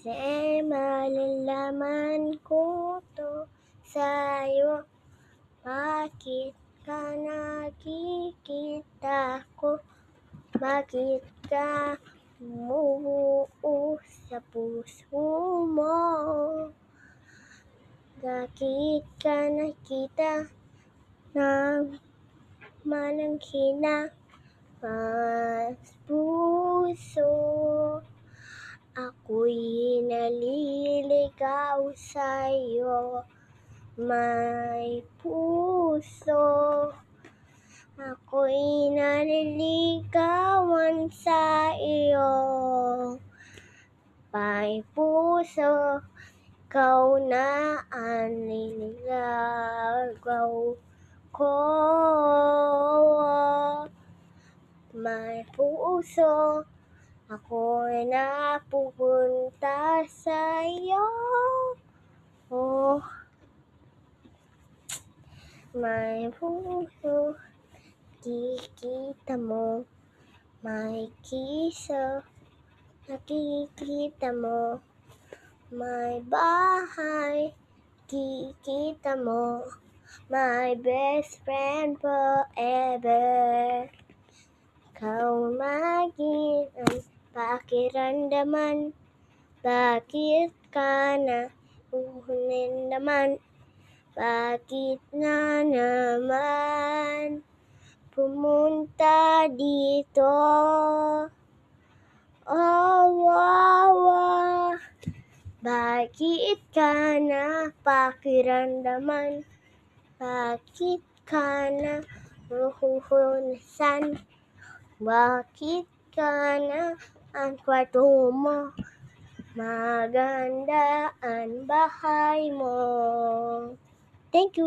Kasi malalaman ko to sa'yo. Bakit ka nakikita ko? Bakit ka bumubuo sa puso mo? Bakit ka nakita ng mananghina mas puso? Ako'y naliligaw sa'yo, may puso. Ako'y naliligawan sa iyo, may puso. Ikaw na ang nililigaw ko, may puso. Ako'y napupunta sa'yo, oh, may puso. Kikita mo, may kiso. Nakikita mo, may bahay. Kikita mo, my best friend forever. Ikaw maging ang pakiramdaman. Bakit ka na uhunin naman? Bakit na naman pumunta dito? Oh, wawa. Bakit ka na pakiramdaman? Bakit ka na uhuhunasan? Bakit ka na ang kwarto mo? Maganda ang bahay mo. Thank you.